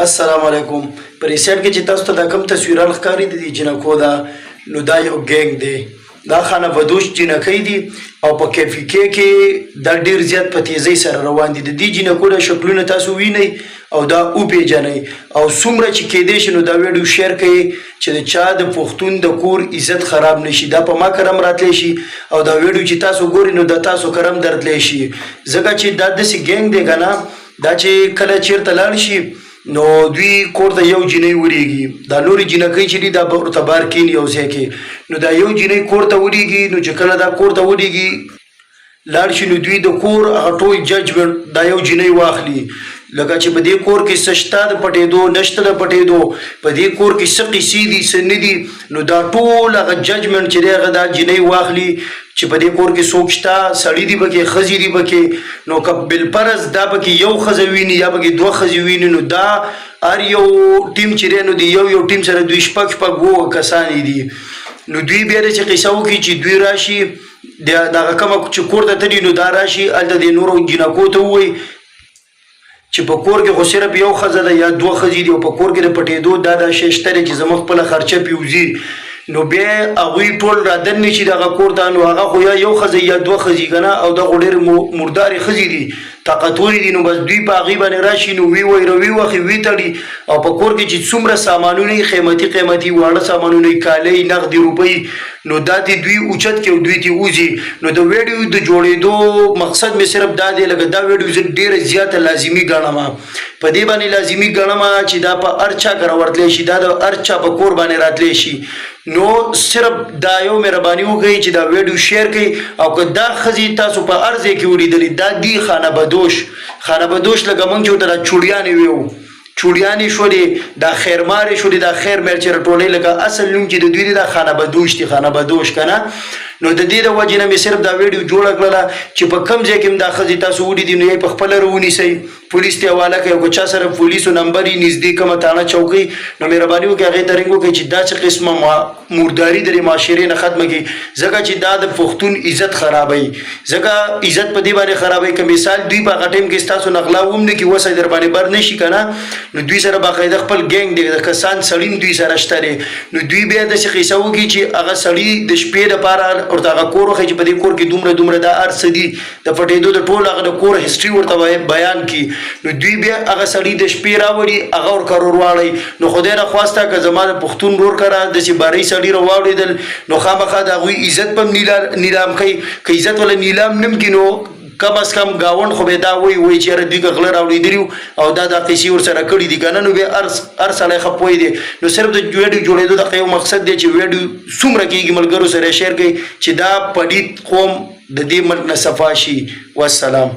السلام علیکم. په ریسیټ کې چې تاسو ته دا کوم تصویران ښکاري د دې جنکو دا نو دا یو ګینګ دی. دا خانه بدوش جنکۍ دي او په کیفیکې کې دا ډېر زیات په تیزۍ سره روان دي. د دې جنکو د شکلونه تاسو وینئ او دا وپېژنئ او څومره چې کیدای شي نو دا ویډیو شیر کړئ چې د چا د پښتون د کور عزت خراب نشي. دا په ما کرم راتلی شي او دا ویډیو چې تاسو ګورئ نو د تاسو کرم درتلی شي، ځکه چې دا داسې ګینګ دی که نه، دا چې کله چېرته لاړ شي نو دوی کور ته یو جینۍ وریږي، دا نورې جینکۍ چې دي دا به ورته بار کښېني یو ځای کې، نو دا یو جینۍ کور ته وریږي. نو چې کله دا کور ته وریږي لاړ شي نو دوی د کور هغه ټول ججمنټ دا یو جینۍ واخلي، لکه چې په دې کور کې څه شته د پټېدو نشته د پټېدو، په دې کور کې څه قیسې دي څه نه دي، نو دا ټول هغه ججمنټ چې دی هغه دا جینۍ واخلي چې په دې کور کې څوک شته، سړي دي پکې ښځې دي پکې، نو که بالفرض دا پکې یو ښځه ویني یا پکې دوه ښځې ویني نو دا هر یو ټیم چې دی نو د یو ټیم سره دوی شپږ اووه کسانې دي. نو دوی بیا داسې قصه وکړي چې دوی راشي دغه کومه چې کور ته تلي نو دا راشي هلته د نورو جینکو ته ووایي چې په کور کې خو صرف یو ښځه ده یا دوه ښځې دي او په کور کې د پټېدو دا شی شته دی چې زموږ خپله خرچه پې وځي. نو بیا هغوی ټول رادننې شي دغه کور ته، نو هغه خو یا یو ښځه یا دوه ښځې که نه، او دغه ډېرې مردارې ښځې دي طاقتورې دي، نو بس دوی په هغې باندې راشي نو ویواخي ویتړي او په کور کې چې څومره سامانونه یې قیمتي واړه سامانونه یې کالی نغدي روپۍ نو دا دې دوی اوچت کړي او دوی ترې وځي. نو د ویډیو د جوړېدو مقصد مې صرف دا دی، لکه دا ویډیو زه ډېره زیاته لازمي ګڼم، په دې باندې لازمي ګڼم چې دا په هر چا کره ورتلی شي، دا د هر چا په کور باندې راتلی شي. نو صرف دا یو مهرباني وکړئ چې دا ویډیو شیر کړئ او که دا ښځې تاسو په هر ځای کې ولیدلې دا دي خانه بدوش لکه موږ چې ورته دا چوډیانې ویو، چوډیانې شولې، دا خیرمارې شولې، دا خیر میر چې راټولوي لکه اصل نوم چې د دوی دی دا خانه بدوش دي، خانه بدوش که نه. نو د دې د وجې نه مې صرف دا ویډیو جوړه کړله چې په کوم ځای کې هم دا ښځې تاسو ولیدي نو یې په خپله راونیسئ، پولیس ته حواله کړئ او که چا سره پولیسو نمبر یې نږدې کومه تاڼه چوکۍ نو مهرباني وکړئ هغې ته رنګ وکړئ چې دا څه قسمه مرداري د دې معاشرې نه ختمه کړي، ځکه چې دا د پښتون عزت خرابوي، ځکه عزت په دې باندې خرابوي. که مثال دوی په هغه ټایم کې ستاسو نه غلا هم نه کړي وسه در باندې بر نه شي که نه، نو دوی سره باقاعده خپل ګینګ دی، د کسان سړي هم دوی سره شته دی، نو دوی بیا داسې قصه وکړي چې هغه سړي د شپې دپاره ورته هغه کور وښیي چې په دې کور کې دومره دا هر څه دي، د پټېدو د ټول هغه د کور هسټري ورته بیان کړي. نو دوی بیا هغه سړي د شپې راوړي هغه ورکه رورواړئ. نو خدای راخواسته که زما د پښتون ورور کره داسې بارۍ سړي راواړېدل نو خامخا د هغوی عزت به هم نیلام کوي، که عزت ولا نیلام نه هم کړي نو کم از کم ګاونډ خو به دا وایي چې یاره دوی که غله راوړېدلي او دا قیسې ورسره کړي دي که نه، نو بیا هر سړی ښه پوه دی. نو صرف د ویډیو جوړېدو دغه یو مقصد دی چې ویډیو څومره کېږي ملګرو سره شیر کړئ چې دا پلیت قوم د دې ملک نه صفا شي. والسلام.